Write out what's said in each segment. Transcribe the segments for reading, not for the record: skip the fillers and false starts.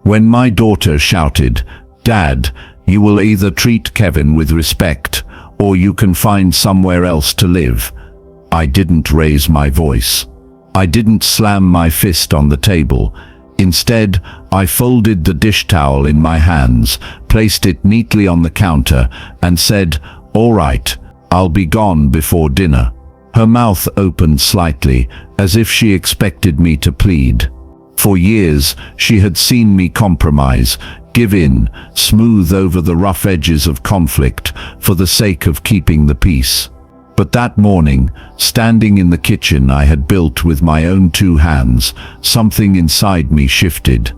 When my daughter shouted, "Dad, you will either treat Kevin with respect, or you can find somewhere else to live," I didn't raise my voice. I didn't slam my fist on the table. Instead, I folded the dish towel in my hands, placed it neatly on the counter, and said, "All right, I'll be gone before dinner." Her mouth opened slightly, as if she expected me to plead. For years, she had seen me compromise, give in, smooth over the rough edges of conflict for the sake of keeping the peace. But that morning, standing in the kitchen I had built with my own 2 hands, something inside me shifted.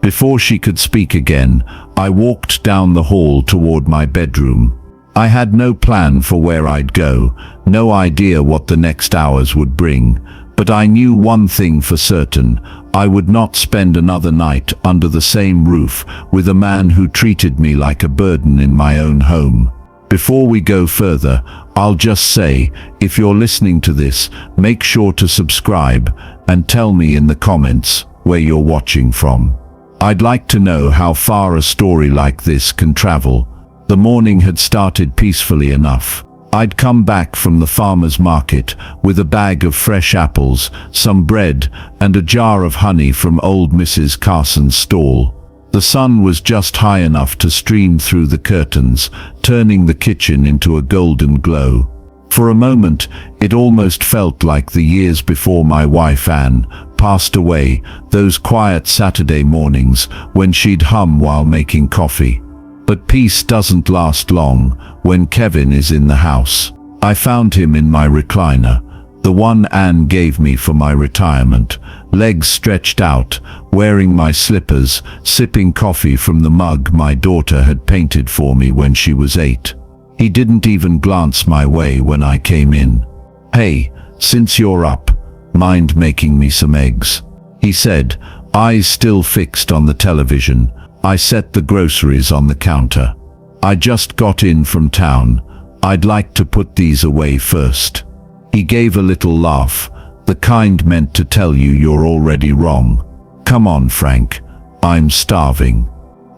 Before she could speak again, I walked down the hall toward my bedroom. I had no plan for where I'd go, no idea what the next hours would bring, but I knew one thing for certain: I would not spend another night under the same roof with a man who treated me like a burden in my own home. Before we go further, I'll just say, if you're listening to this, make sure to subscribe and tell me in the comments where you're watching from. I'd like to know how far a story like this can travel. The morning had started peacefully enough. I'd come back from the farmer's market with a bag of fresh apples, some bread, and a jar of honey from old Mrs. Carson's stall. The sun was just high enough to stream through the curtains, turning the kitchen into a golden glow. For a moment, it almost felt like the years before my wife Anne passed away, those quiet Saturday mornings when she'd hum while making coffee. But peace doesn't last long when Kevin is in the house. I found him in my recliner, the one Anne gave me for my retirement, legs stretched out, wearing my slippers, sipping coffee from the mug my daughter had painted for me when she was 8. He didn't even glance my way when I came in. "Hey, since you're up, mind making me some eggs?" he said, eyes still fixed on the television. I set the groceries on the counter. "I just got in from town. I'd like to put these away first." He gave a little laugh, the kind meant to tell you you're already wrong. "Come on, Frank, I'm starving."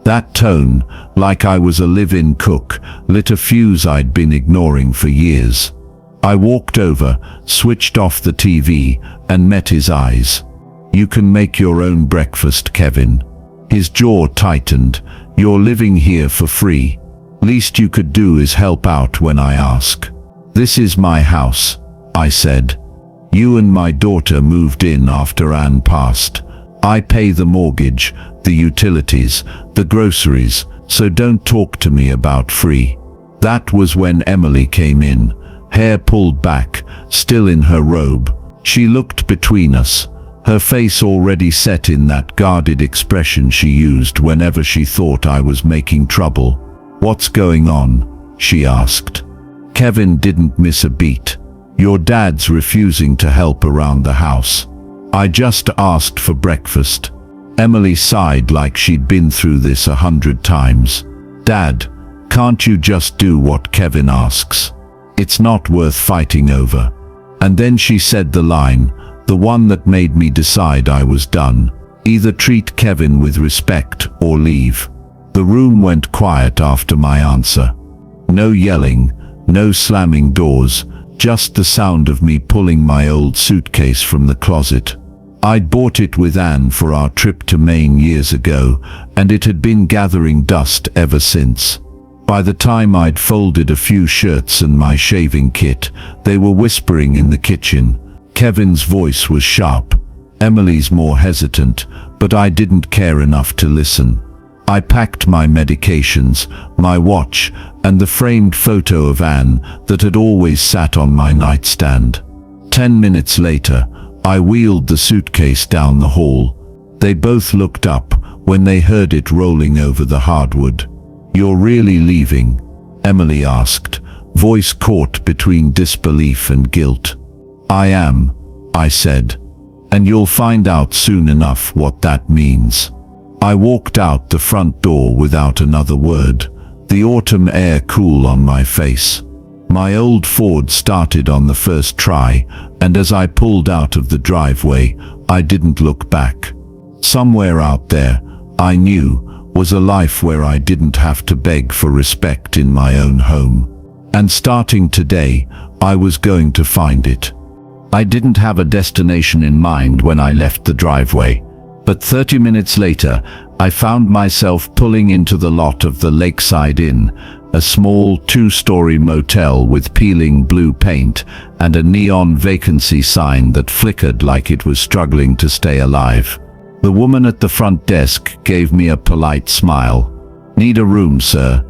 That tone, like I was a live-in cook, lit a fuse I'd been ignoring for years. I walked over, switched off the TV, and met his eyes. "You can make your own breakfast, Kevin." His jaw tightened. "You're living here for free. Least you could do is help out when I ask." "This is my house," I said. "You and my daughter moved in after Anne passed. I pay the mortgage, the utilities, the groceries, so don't talk to me about free." That was when Emily came in, hair pulled back, still in her robe. She looked between us, her face already set in that guarded expression she used whenever she thought I was making trouble. "What's going on?" she asked. Kevin didn't miss a beat. "Your dad's refusing to help around the house." "I just asked for breakfast." Emily sighed like she'd been through this 100 times. "Dad, can't you just do what Kevin asks? It's not worth fighting over." And then she said the line, the one that made me decide I was done: "Either treat Kevin with respect or leave." The room went quiet after my answer. No yelling, no slamming doors, just the sound of me pulling my old suitcase from the closet. I'd bought it with Anne for our trip to Maine years ago, and it had been gathering dust ever since. By the time I'd folded a few shirts and my shaving kit, they were whispering in the kitchen. Kevin's voice was sharp, Emily's more hesitant, but I didn't care enough to listen. I packed my medications, my watch, and the framed photo of Anne that had always sat on my nightstand. 10 minutes later, I wheeled the suitcase down the hall. They both looked up when they heard it rolling over the hardwood. "You're really leaving?" Emily asked, voice caught between disbelief and guilt. "I am," I said, "and you'll find out soon enough what that means." I walked out the front door without another word, the autumn air cool on my face. My old Ford started on the first try, and as I pulled out of the driveway, I didn't look back. Somewhere out there, I knew was a life where I didn't have to beg for respect in my own home. And starting today, I was going to find it. I didn't have a destination in mind when I left the driveway, but 30 minutes later, I found myself pulling into the lot of the Lakeside Inn, a small 2-story motel with peeling blue paint and a neon vacancy sign that flickered like it was struggling to stay alive. The woman at the front desk gave me a polite smile. "Need a room, sir?"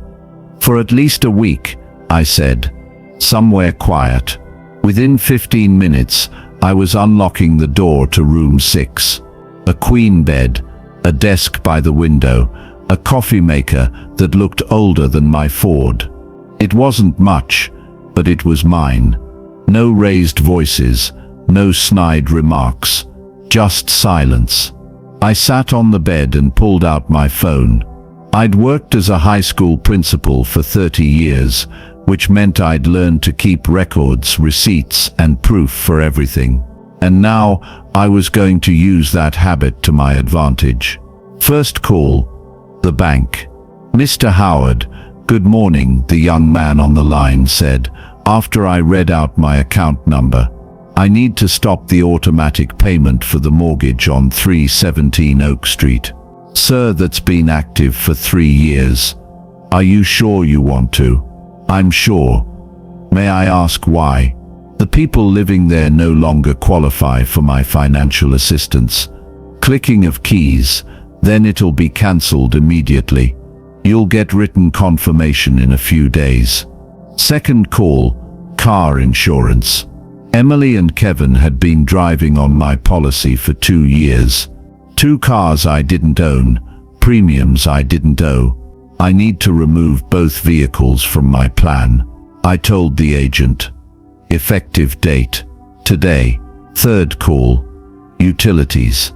"For at least a week," I said. "Somewhere quiet." Within 15 minutes, I was unlocking the door to room 6. A queen bed, a desk by the window, a coffee maker that looked older than my Ford. It wasn't much, but it was mine. No raised voices, no snide remarks, just silence. I sat on the bed and pulled out my phone. I'd worked as a high school principal for 30 years, which meant I'd learned to keep records, receipts, and proof for everything. And now I was going to use that habit to my advantage. First call, the bank. "Mr. Howard, good morning," the young man on the line said, after I read out my account number. "I need to stop the automatic payment for the mortgage on 317 Oak Street." "Sir, that's been active for 3 years. Are you sure you want to?" "I'm sure." "May I ask why?" "The people living there no longer qualify for my financial assistance." Clicking of keys, "Then it'll be cancelled immediately. You'll get written confirmation in a few days." Second call, car insurance. Emily and Kevin had been driving on my policy for 2 years. 2 cars I didn't own, premiums I didn't owe. "I need to remove both vehicles from my plan," I told the agent. Effective date, today. Third call, utilities.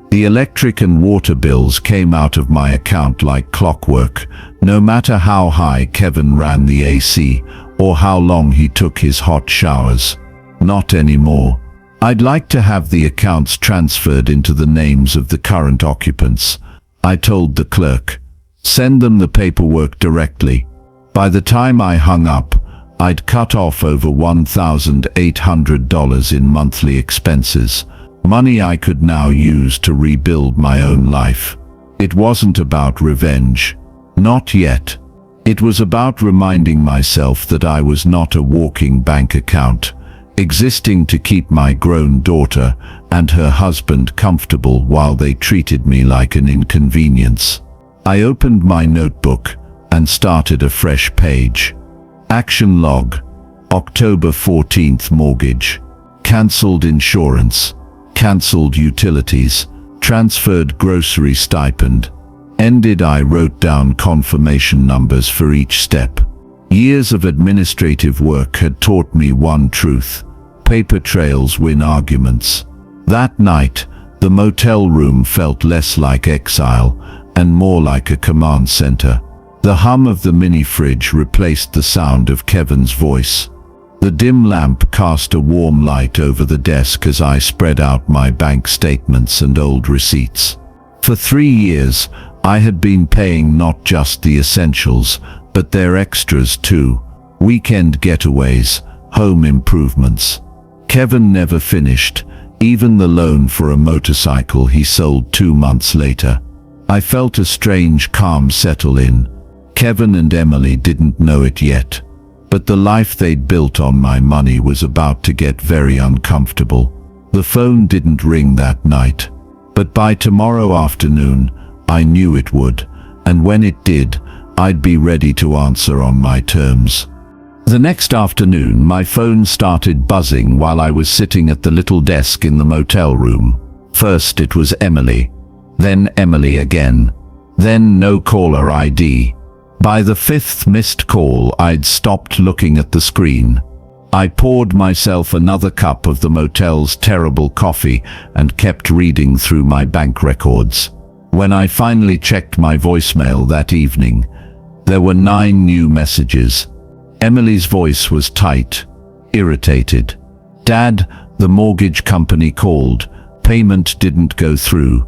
The electric and water bills came out of my account like clockwork, no matter how high Kevin ran the AC or how long he took his hot showers. Not anymore. "I'd like to have the accounts transferred into the names of the current occupants," I told the clerk. "Send them the paperwork directly." By the time I hung up, I'd cut off over $1,800 in monthly expenses, money I could now use to rebuild my own life. It wasn't about revenge. Not yet. It was about reminding myself that I was not a walking bank account, existing to keep my grown daughter and her husband comfortable while they treated me like an inconvenience. I opened my notebook and started a fresh page. Action log. October 14th mortgage. Cancelled insurance. Cancelled utilities. Transferred grocery stipend. Ended. I wrote down confirmation numbers for each step. Years of administrative work had taught me one truth: paper trails win arguments. That night, the motel room felt less like exile and more like a command center. The hum of the mini fridge replaced the sound of Kevin's voice. The dim lamp cast a warm light over the desk as I spread out my bank statements and old receipts. For 3 years, I had been paying not just the essentials, but their extras too. Weekend getaways, home improvements. Kevin never finished, even the loan for a motorcycle he sold 2 months later. I felt a strange calm settle in. Kevin and Emily didn't know it yet, but the life they'd built on my money was about to get very uncomfortable. The phone didn't ring that night, but by tomorrow afternoon, I knew it would, and when it did, I'd be ready to answer on my terms. The next afternoon, my phone started buzzing while I was sitting at the little desk in the motel room. First it was Emily, then Emily again, then no caller ID. By the 5th missed call, I'd stopped looking at the screen. I poured myself another cup of the motel's terrible coffee and kept reading through my bank records. When I finally checked my voicemail that evening, there were 9 new messages. Emily's voice was tight, irritated. "Dad, the mortgage company called. Payment didn't go through."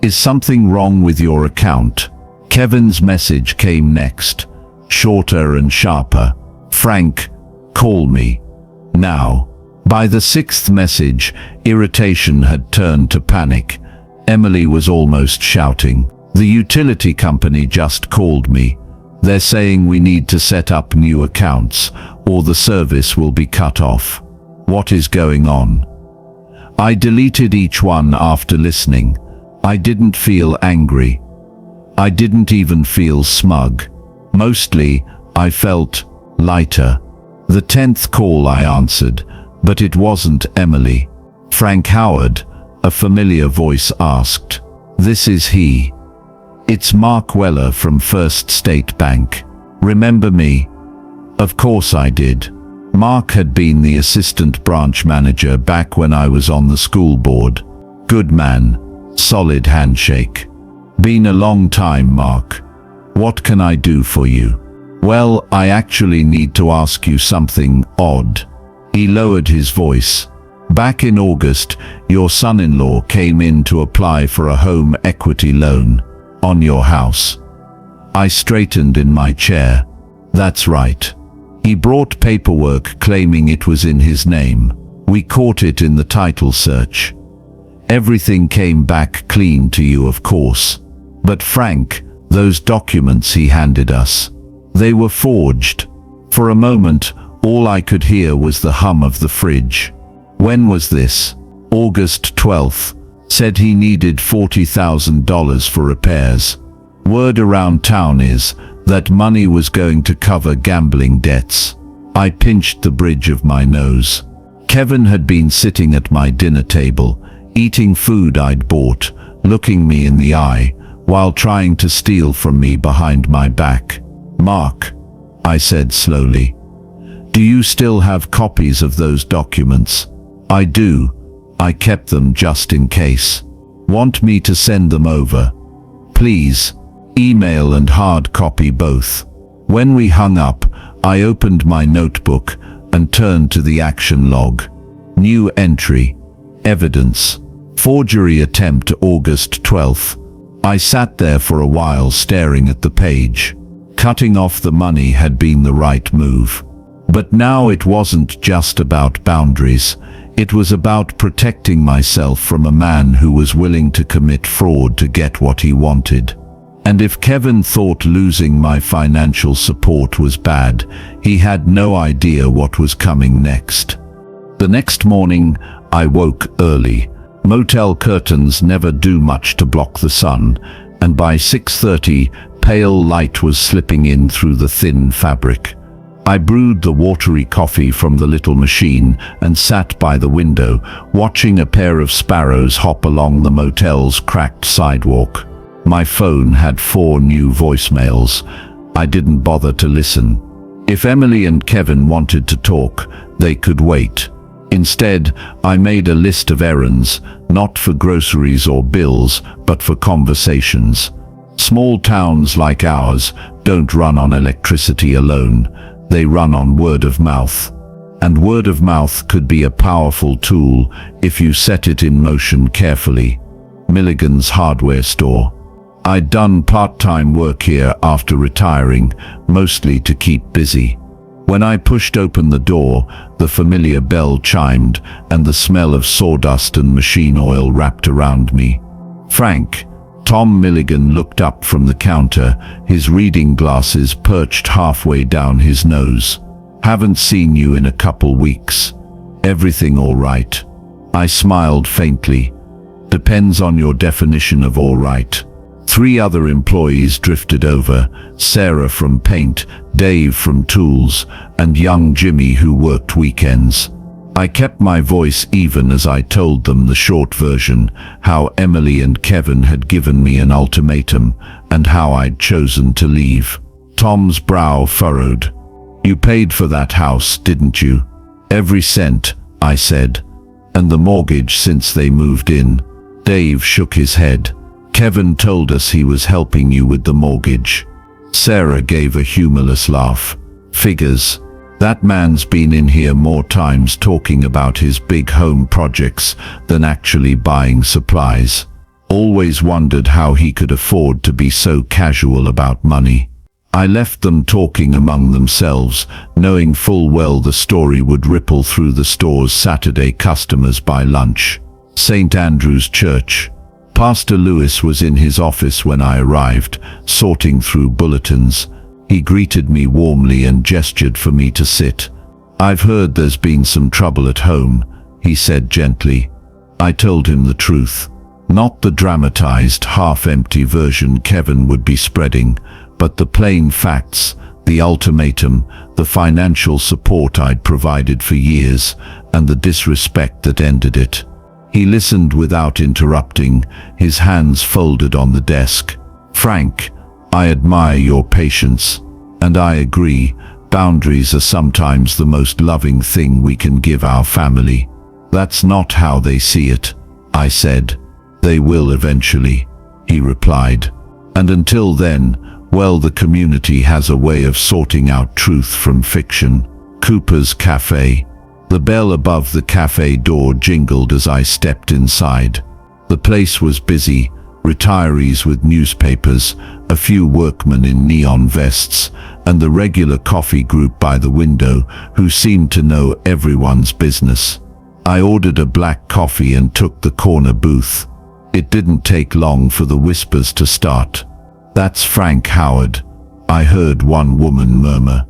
Is something wrong with your account? Kevin's message came next, shorter and sharper. Frank, call me. Now. By the sixth message, irritation had turned to panic. Emily was almost shouting. The utility company just called me. They're saying we need to set up new accounts, or the service will be cut off. What is going on? I deleted each one after listening. I didn't feel angry. I didn't even feel smug. Mostly, I felt lighter. The 10th call I answered, but it wasn't Emily. Frank Howard, a familiar voice asked. This is he. It's Mark Weller from First State Bank. Remember me? Of course I did. Mark had been the assistant branch manager back when I was on the school board. Good man. Solid handshake. Been a long time, Mark. What can I do for you? Well, I actually need to ask you something odd. He lowered his voice. Back in August, your son-in-law came in to apply for a home equity loan on your house. I straightened in my chair. That's right. He brought paperwork claiming it was in his name. We caught it in the title search. Everything came back clean to you, of course. But Frank, those documents he handed us, they were forged. For a moment, all I could hear was the hum of the fridge. When was this? August 12th. Said he needed $40,000 for repairs. Word around town is that money was going to cover gambling debts. I pinched the bridge of my nose. Kevin had been sitting at my dinner table, eating food I'd bought, looking me in the eye, while trying to steal from me behind my back. Mark, I said slowly, do you still have copies of those documents? I do. I kept them just in case. Want me to send them over? Please. Email and hard copy both. When we hung up, I opened my notebook and turned to the action log. New entry. Evidence. Forgery attempt August 12th. I sat there for a while staring at the page. Cutting off the money had been the right move. But now it wasn't just about boundaries. It was about protecting myself from a man who was willing to commit fraud to get what he wanted. And if Kevin thought losing my financial support was bad, he had no idea what was coming next. The next morning, I woke early. Motel curtains never do much to block the sun, and by 6:30, pale light was slipping in through the thin fabric. I brewed the watery coffee from the little machine and sat by the window, watching a pair of sparrows hop along the motel's cracked sidewalk. My phone had 4 new voicemails. I didn't bother to listen. If Emily and Kevin wanted to talk, they could wait. Instead, I made a list of errands, not for groceries or bills, but for conversations. Small towns like ours don't run on electricity alone. They run on word of mouth. And word of mouth could be a powerful tool if you set it in motion carefully. Milligan's hardware store. I'd done part-time work here after retiring, mostly to keep busy. When I pushed open the door, the familiar bell chimed and the smell of sawdust and machine oil wrapped around me. Frank, Tom Milligan looked up from the counter, his reading glasses perched halfway down his nose. Haven't seen you in a couple weeks. Everything all right? I smiled faintly. Depends on your definition of all right. 3 other employees drifted over, Sarah from paint, Dave from tools, and young Jimmy who worked weekends. I kept my voice even as I told them the short version, how Emily and Kevin had given me an ultimatum, and how I'd chosen to leave. Tom's brow furrowed. You paid for that house, didn't you? Every cent, I said. And the mortgage since they moved in. Dave shook his head. Kevin told us he was helping you with the mortgage. Sarah gave a humorless laugh. Figures. That man's been in here more times talking about his big home projects than actually buying supplies. Always wondered how he could afford to be so casual about money. I left them talking among themselves, knowing full well the story would ripple through the store's Saturday customers by lunch. St. Andrew's Church. Pastor Lewis was in his office when I arrived, sorting through bulletins. He greeted me warmly and gestured for me to sit. "I've heard there's been some trouble at home," he said gently. I told him the truth. Not the dramatized, half-empty version Kevin would be spreading, but the plain facts, the ultimatum, the financial support I'd provided for years, and the disrespect that ended it. He listened without interrupting, his hands folded on the desk. "Frank, I admire your patience, and I agree, boundaries are sometimes the most loving thing we can give our family." "That's not how they see it," I said. "They will eventually," he replied. "And until then, well, the community has a way of sorting out truth from fiction." Cooper's Cafe. The bell above the cafe door jingled as I stepped inside. The place was busy, retirees with newspapers, a few workmen in neon vests, and the regular coffee group by the window who seemed to know everyone's business. I ordered a black coffee and took the corner booth. It didn't take long for the whispers to start. "That's Frank Howard," I heard one woman murmur.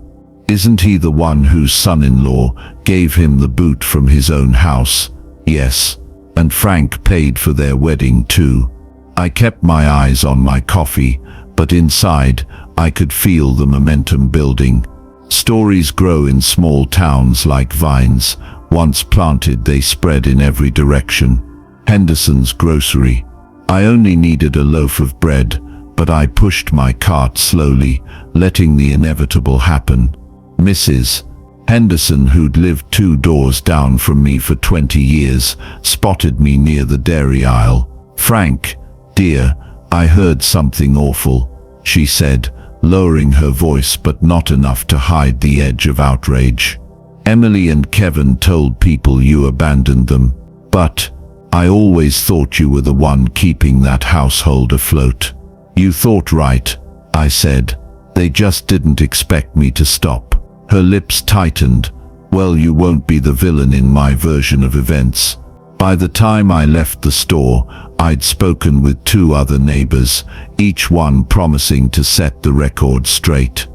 "Isn't he the one whose son-in-law gave him the boot from his own house?" "Yes, and Frank paid for their wedding too." I kept my eyes on my coffee, but inside I could feel the momentum building. Stories grow in small towns like vines. Once planted, they spread in every direction. Henderson's grocery. I only needed a loaf of bread, but I pushed my cart slowly, letting the inevitable happen. Mrs. Henderson, who'd lived 2 doors down from me for 20 years, spotted me near the dairy aisle. "Frank, dear, I heard something awful," she said, lowering her voice but not enough to hide the edge of outrage. "Emily and Kevin told people you abandoned them, but I always thought you were the one keeping that household afloat." "You thought right," I said. "They just didn't expect me to stop." Her lips tightened. "Well, you won't be the villain in my version of events." By the time I left the store, I'd spoken with 2 other neighbors, each one promising to set the record straight.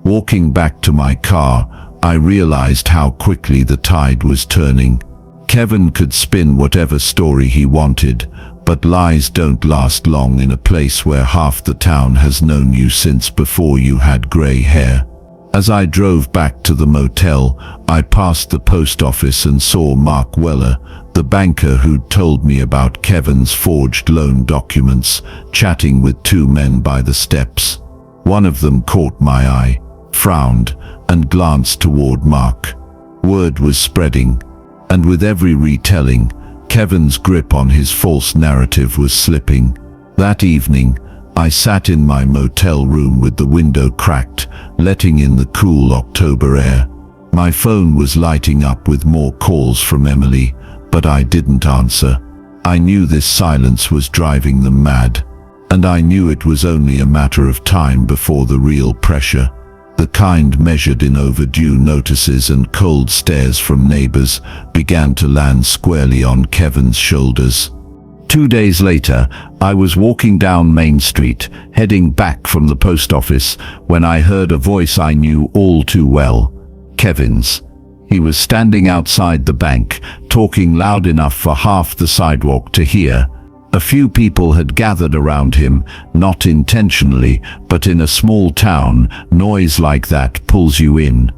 Walking back to my car, I realized how quickly the tide was turning. Kevin could spin whatever story he wanted, but lies don't last long in a place where half the town has known you since before you had gray hair. As I drove back to the motel, I passed the post office and saw Mark Weller, the banker who'd told me about Kevin's forged loan documents, chatting with 2 men by the steps. One of them caught my eye, frowned, and glanced toward Mark. Word was spreading, and with every retelling, Kevin's grip on his false narrative was slipping. That evening, I sat in my motel room with the window cracked, letting in the cool October air. My phone was lighting up with more calls from Emily, but I didn't answer. I knew this silence was driving them mad, and I knew it was only a matter of time before the real pressure, the kind measured in overdue notices and cold stares from neighbors, began to land squarely on Kevin's shoulders. 2 days later, I was walking down Main Street, heading back from the post office, when I heard a voice I knew all too well. Kevin's. He was standing outside the bank, talking loud enough for half the sidewalk to hear. A few people had gathered around him, not intentionally, but in a small town, noise like that pulls you in.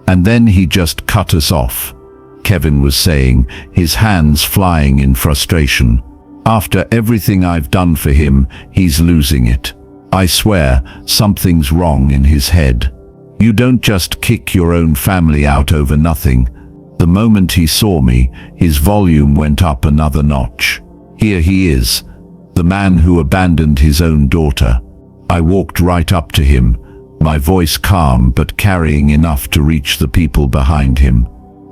And then he just cut us off, Kevin was saying, his hands flying in frustration. "After everything I've done for him, he's losing it. I swear, something's wrong in his head. You don't just kick your own family out over nothing." The moment he saw me, his volume went up another notch. "Here he is, the man who abandoned his own daughter." I walked right up to him, my voice calm but carrying enough to reach the people behind him.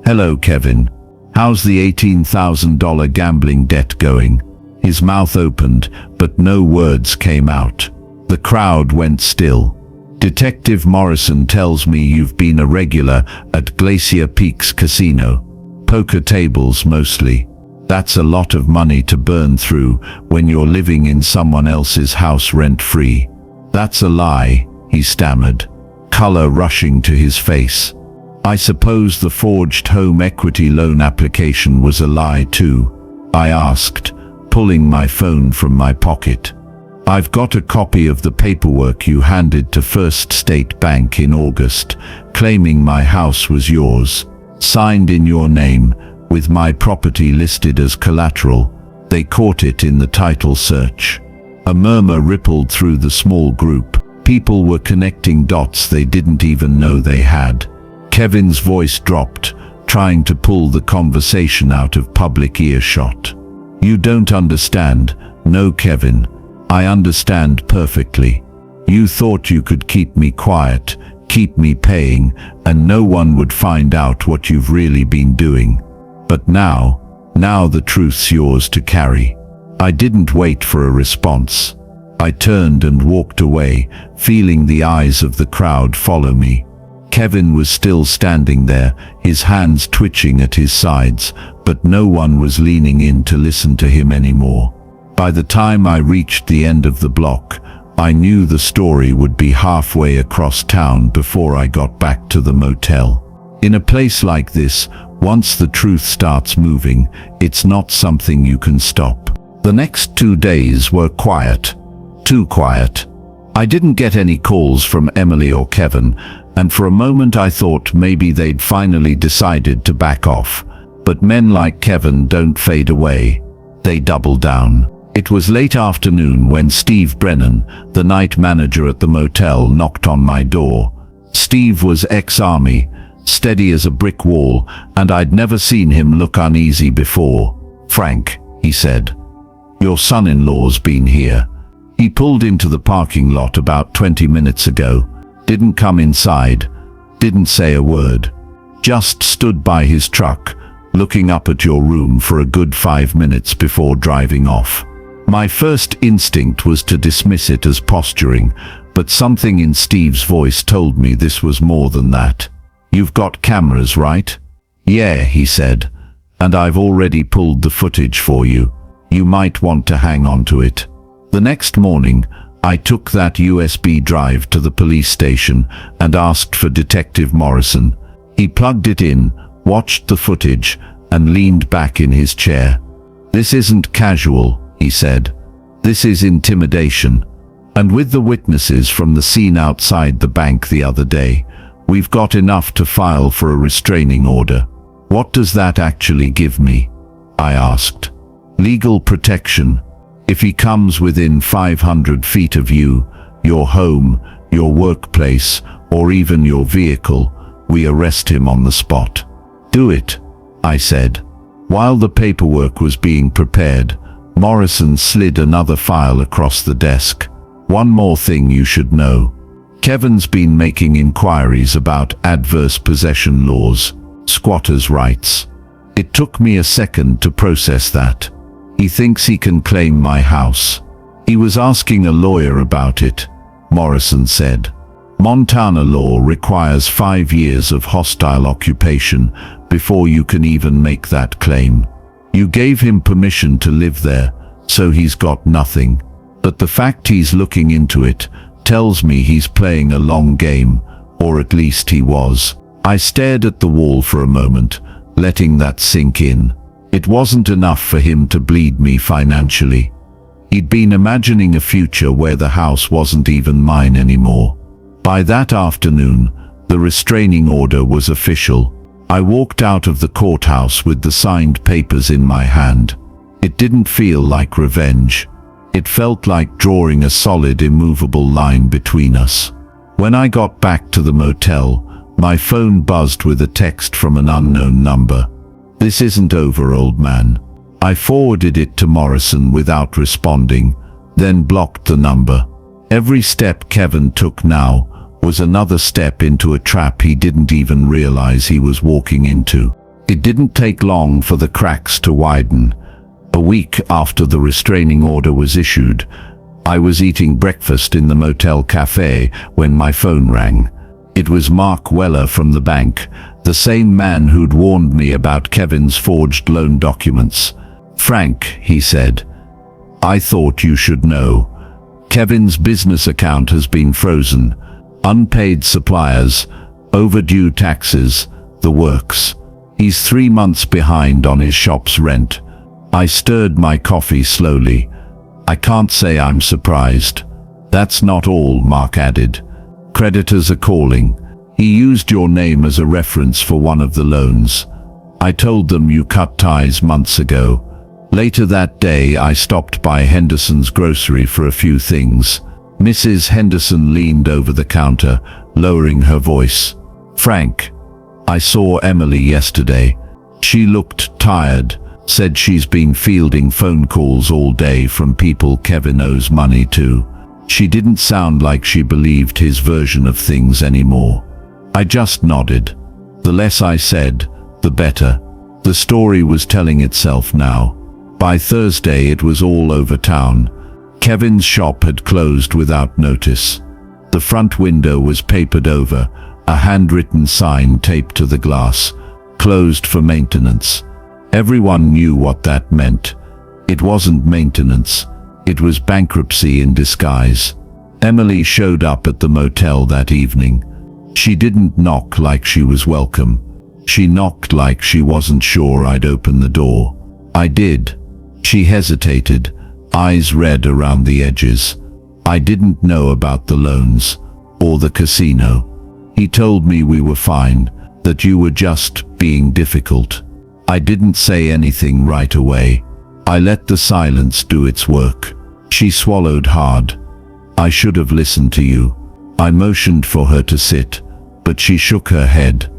"Hello, Kevin. How's the $18,000 gambling debt going?" His mouth opened, but no words came out. The crowd went still. Detective Morrison tells me you've been a regular at Glacier Peaks Casino. Poker tables mostly. That's a lot of money to burn through when you're living in someone else's house rent-free. That's a lie, he stammered, color rushing to his face. I suppose the forged home equity loan application was a lie too, I asked, pulling my phone from my pocket. I've got a copy of the paperwork you handed to First State Bank in August, claiming my house was yours, signed in your name, with my property listed as collateral. They caught it in the title search. A murmur rippled through the small group. People were connecting dots they didn't even know they had. Kevin's voice dropped, trying to pull the conversation out of public earshot. You don't understand. No, Kevin. I understand perfectly. You thought you could keep me quiet, keep me paying, and no one would find out what you've really been doing. But now the truth's yours to carry. I didn't wait for a response. I turned and walked away, feeling the eyes of the crowd follow me. Kevin was still standing there, his hands twitching at his sides, but no one was leaning in to listen to him anymore. By the time I reached the end of the block, I knew the story would be halfway across town before I got back to the motel. In a place like this, once the truth starts moving, it's not something you can stop. The next 2 days were quiet. Too quiet. I didn't get any calls from Emily or Kevin, and for a moment I thought maybe they'd finally decided to back off. But men like Kevin don't fade away. They double down. It was late afternoon when Steve Brennan, the night manager at the motel, knocked on my door. Steve was ex-army, steady as a brick wall, and I'd never seen him look uneasy before. "Frank," he said, "your son-in-law's been here. He pulled into the parking lot about 20 minutes ago, didn't come inside, didn't say a word, just stood by his truck, looking up at your room for a good 5 minutes before driving off." My first instinct was to dismiss it as posturing, but something in Steve's voice told me this was more than that. "You've got cameras, right?" "Yeah," he said, "and I've already pulled the footage for you. You might want to hang on to it." The next morning, I took that USB drive to the police station and asked for Detective Morrison. He plugged it in, watched the footage, and leaned back in his chair. "This isn't casual," he said. "This is intimidation. And with the witnesses from the scene outside the bank the other day, we've got enough to file for a restraining order." "What does that actually give me?" I asked. "Legal protection. If he comes within 500 feet of you, your home, your workplace, or even your vehicle, we arrest him on the spot." "Do it," I said. While the paperwork was being prepared, Morrison slid another file across the desk. "One more thing you should know. Kevin's been making inquiries about adverse possession laws, squatters' rights. It took me a second to process that. He thinks he can claim my house. He was asking a lawyer about it," Morrison said. "Montana law requires 5 years of hostile occupation before you can even make that claim. You gave him permission to live there, so he's got nothing. But the fact he's looking into it tells me he's playing a long game, or at least he was." I stared at the wall for a moment, letting that sink in. It wasn't enough for him to bleed me financially. He'd been imagining a future where the house wasn't even mine anymore. By that afternoon, the restraining order was official. I walked out of the courthouse with the signed papers in my hand. It didn't feel like revenge. It felt like drawing a solid, immovable line between us. When I got back to the motel, my phone buzzed with a text from an unknown number. "This isn't over, old man." I forwarded it to Morrison without responding, then blocked the number. Every step Kevin took now was another step into a trap he didn't even realize he was walking into. It didn't take long for the cracks to widen. A week after the restraining order was issued, I was eating breakfast in the motel cafe when my phone rang. It was Mark Weller from the bank, the same man who'd warned me about Kevin's forged loan documents. "Frank," he said, "I thought you should know. Kevin's business account has been frozen. Unpaid suppliers, overdue taxes, the works. He's 3 months behind on his shop's rent." I stirred my coffee slowly. "I can't say I'm surprised." "That's not all," Mark added. "Creditors are calling. He used your name as a reference for one of the loans. I told them you cut ties months ago." Later that day, I stopped by Henderson's grocery for a few things. Mrs. Henderson leaned over the counter, lowering her voice. "Frank, I saw Emily yesterday. She looked tired, said she's been fielding phone calls all day from people Kevin owes money to. She didn't sound like she believed his version of things anymore." I just nodded. The less I said, the better. The story was telling itself now. By Thursday, it was all over town. Kevin's shop had closed without notice. The front window was papered over, a handwritten sign taped to the glass, "Closed for maintenance." Everyone knew what that meant. It wasn't maintenance. It was bankruptcy in disguise. Emily showed up at the motel that evening. She didn't knock like she was welcome. She knocked like she wasn't sure I'd open the door. I did. She hesitated, eyes red around the edges. I didn't know about the loans or the casino. "He told me we were fine, that you were just being difficult." I didn't say anything right away. I let the silence do its work. She swallowed hard. "I should have listened to you." I motioned for her to sit, but she shook her head.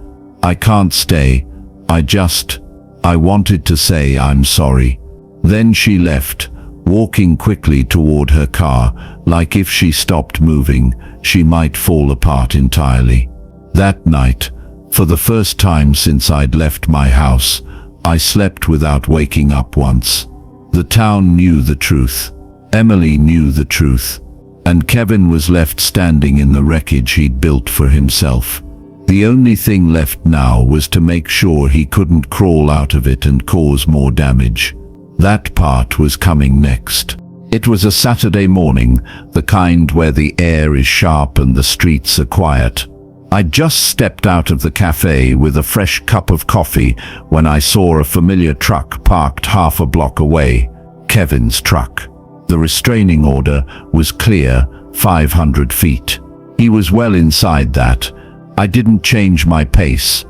"I can't stay. I wanted to say I'm sorry." Then she left, walking quickly toward her car, like if she stopped moving, she might fall apart entirely. That night, for the first time since I'd left my house, I slept without waking up once. The town knew the truth. Emily knew the truth. And Kevin was left standing in the wreckage he'd built for himself. The only thing left now was to make sure he couldn't crawl out of it and cause more damage. That part was coming next. It was a Saturday morning, the kind where the air is sharp and the streets are quiet. I'd just stepped out of the cafe with a fresh cup of coffee when I saw a familiar truck parked half a block away. Kevin's truck. The restraining order was clear, 500 feet. He was well inside that. I didn't change my pace.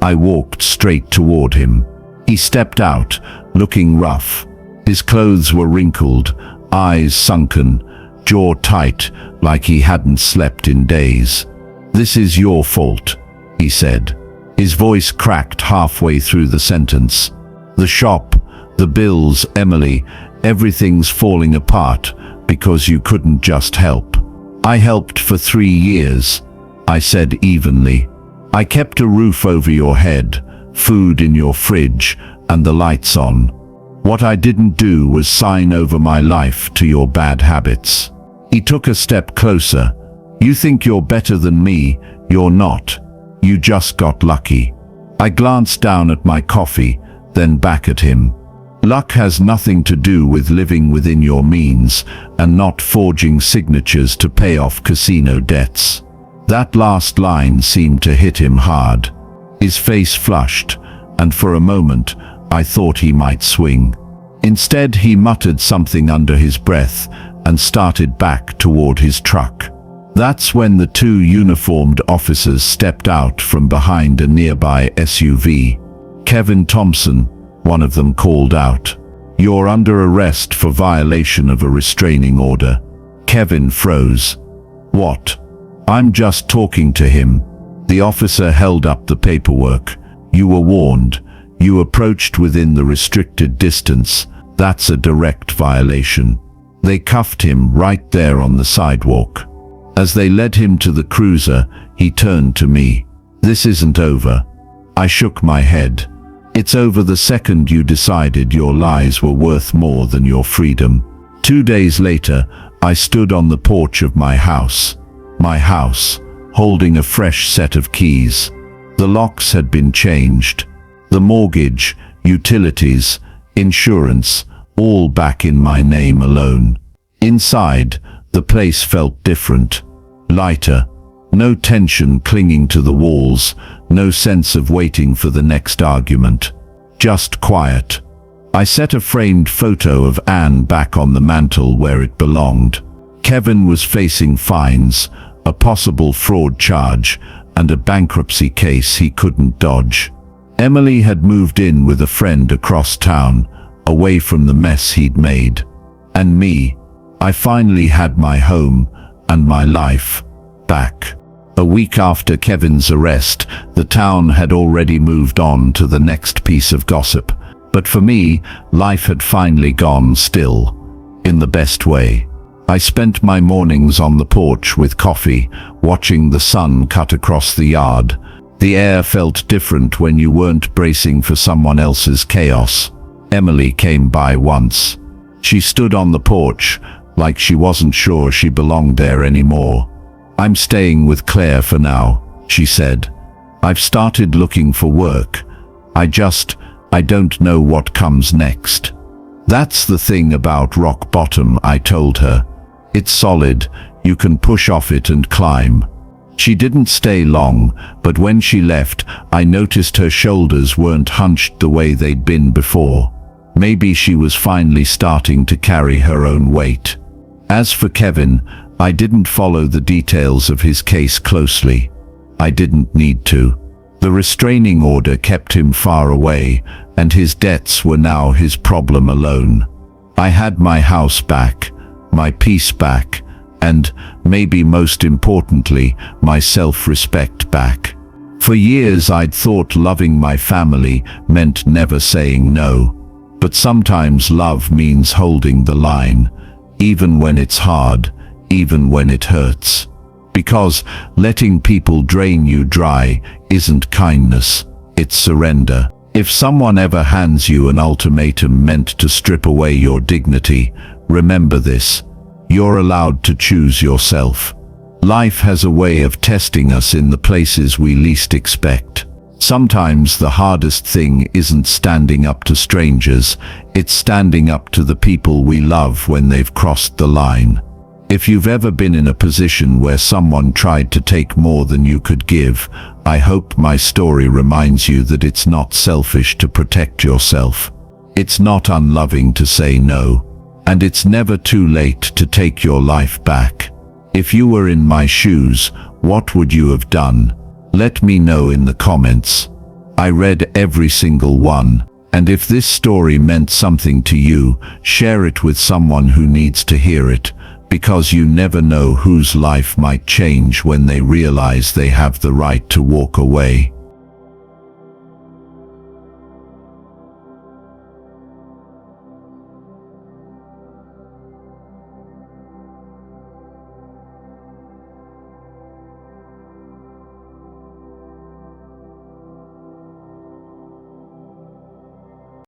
I walked straight toward him. He stepped out, looking rough. His clothes were wrinkled, eyes sunken, jaw tight, like he hadn't slept in days. "This is your fault," he said. His voice cracked halfway through the sentence. "The shop, the bills, Emily, everything's falling apart because you couldn't just help." "I helped for 3 years," I said evenly. "I kept a roof over your head, food in your fridge, and the lights on. What I didn't do was sign over my life to your bad habits." He took a step closer. "You think you're better than me, you're not. You just got lucky." I glanced down at my coffee, then back at him. "Luck has nothing to do with living within your means and not forging signatures to pay off casino debts." That last line seemed to hit him hard. His face flushed, and for a moment I thought he might swing. Instead, he muttered something under his breath and started back toward his truck. That's when the 2 uniformed officers stepped out from behind a nearby SUV. "Kevin Thompson," one of them called out. "You're under arrest for violation of a restraining order." Kevin froze. "What?" "I'm just talking to him." The officer held up the paperwork. "You were warned. You approached within the restricted distance. That's a direct violation." They cuffed him right there on the sidewalk. As they led him to the cruiser, he turned to me. "This isn't over." I shook my head. It's over the second you decided your lies were worth more than your freedom. 2 days later, I stood on the porch of my house, holding a fresh set of keys. The locks had been changed. The mortgage, utilities, insurance, all back in my name alone. Inside, the place felt different, lighter. No tension clinging to the walls, no sense of waiting for the next argument. Just quiet. I set a framed photo of Anne back on the mantel where it belonged. Kevin was facing fines, a possible fraud charge, and a bankruptcy case he couldn't dodge. Emily had moved in with a friend across town, away from the mess he'd made. And me, I finally had my home and my life back. A week after Kevin's arrest, the town had already moved on to the next piece of gossip. But for me, life had finally gone still, in the best way. I spent my mornings on the porch with coffee, watching the sun cut across the yard. The air felt different when you weren't bracing for someone else's chaos. Emily came by once. She stood on the porch, like she wasn't sure she belonged there anymore. "I'm staying with Claire for now," she said. "I've started looking for work. I don't know what comes next." "That's the thing about rock bottom," I told her. "It's solid, you can push off it and climb." She didn't stay long, but when she left, I noticed her shoulders weren't hunched the way they'd been before. Maybe she was finally starting to carry her own weight. As for Kevin, I didn't follow the details of his case closely. I didn't need to. The restraining order kept him far away, and his debts were now his problem alone. I had my house back, my peace back, and, maybe most importantly, my self-respect back. For years I'd thought loving my family meant never saying no. But sometimes love means holding the line, even when it's hard, even when it hurts. Because letting people drain you dry isn't kindness, it's surrender. If someone ever hands you an ultimatum meant to strip away your dignity, remember this: you're allowed to choose yourself. Life has a way of testing us in the places we least expect. Sometimes the hardest thing isn't standing up to strangers, it's standing up to the people we love when they've crossed the line. If you've ever been in a position where someone tried to take more than you could give, I hope my story reminds you that it's not selfish to protect yourself. It's not unloving to say no. And it's never too late to take your life back. If you were in my shoes, what would you have done? Let me know in the comments. I read every single one. And if this story meant something to you, share it with someone who needs to hear it, because you never know whose life might change when they realize they have the right to walk away.